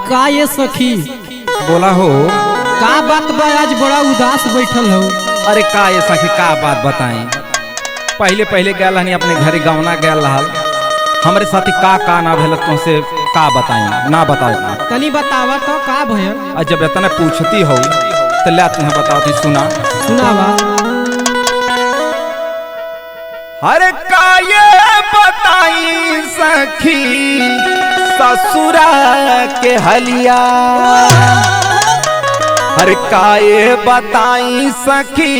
का ये सखी बोला हो। का बात बा आज बड़ा उदास बैठल हो। अरे का ये सखी का बात बताई। पहले पहले गया हनी अपने घरे गवना गया रहल हमारे साथी का ना भेल तुमसे का बताई ना बताओ तनी बतावा तो का भयल। और जब इतना पूछती हो तो ला तुम्हें बताती सुना सुनावा। अरे का ये बताई सखी ससुरा के हलिया। अरे का ये बताई सखी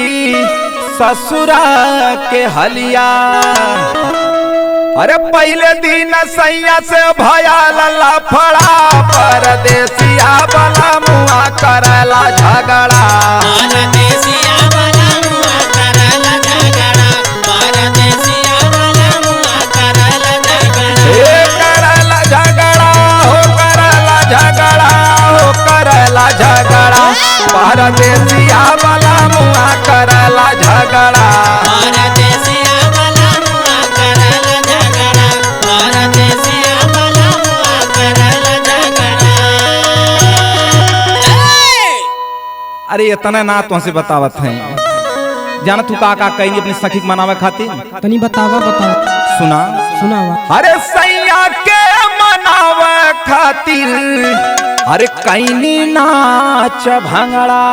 ससुरा के हलिया। अरे पहले दिन सैया से भया लफड़ा परदेसिया वाला मुआ करला झगड़ा। परदेसिया वाला मुआ करला झगड़ा। परदेसिया वाला मुआ करला झगड़ा। परदेसिया वाला मुआ करला झगड़ा। अरे इतना ना तुमसे बतावत है जाना तू का कहीं अपनी सखी के मनावे खातिर तनी बतावा बतावा। सुना सुनावा। अरे सैया के मनावे खातिर अरे कैनी नाच भंगड़ा।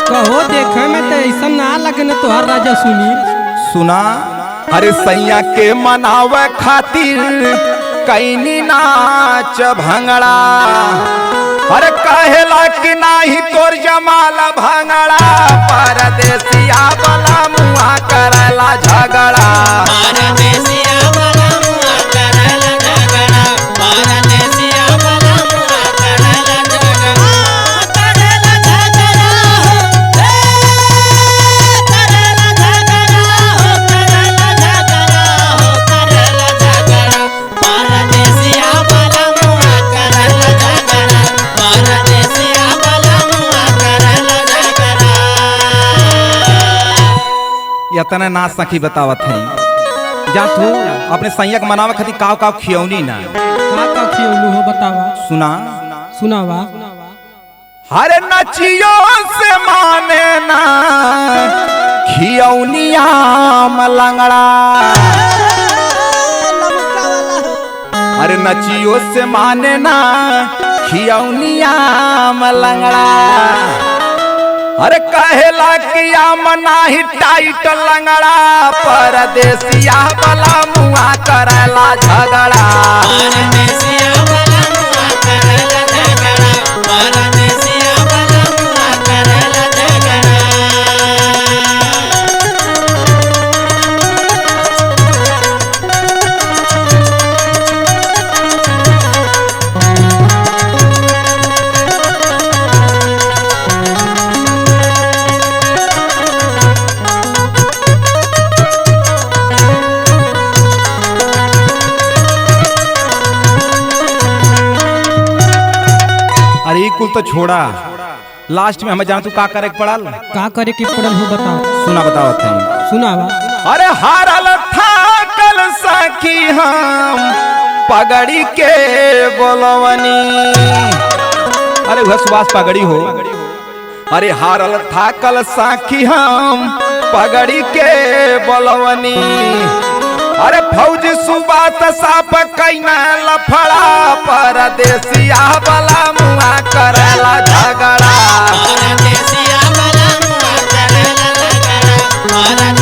कहो देखे में तो ऐसा ना लगे न तोहर राजा सुनील। सुना अरे सैया के मनावे खातिर कैनी नाच भंगड़ा। अरे कहेला कि नाही तोर जमाल भंगड़ा। परदेसिया वाला मुआ करला झगड़ा। परदेसिया वाला मुआ करला झगड़ा। परदेसिया वाला मुआ करला झगड़ा। करला झगड़ा हो करला झगड़ा हो करला झगड़ा हो करला झगड़ा। परदेसिया वाला मुआ करला झगड़ा। परदेसिया वाला मुआ करला झगड़ा। इतना ना सखी बतावत है जा तू अपने सैया के मनावे खातिर का खियौनी ना का खियौलू हो बतावा। सुना सुनावा। हरे नचियो से माने ना खियौनिया मलंगड़ा। अरे नचियो से माने ना खियौनिया मलंगड़ा। अरे कहेला कि मना ही टाइट लंगड़ा। परदेसिया वाला मुआ करला झगड़ा। परदेसिया वाला मुआ करला झगड़ा। परदेसिया वाला मुआ करला झगड़ा। अरे ये कुल तो छोड़ा लास्ट में हमें जान तू का करे के पड़ल का करे के पड़ल हो बतावा। सुना बतावत है। सुनावा। अरे हारल था कल सखी हम पगड़ी के बोलवनी। अरे वह सुभाष पगड़ी हो। अरे हारल था कल सखी हम पगड़ी के बोलवनी। अरे फौजी सुबात साप कैना लफड़ा। परदेसिया वाला मुआ करला झगड़ा। परदेसिया वाला मुआ करला झगड़ा।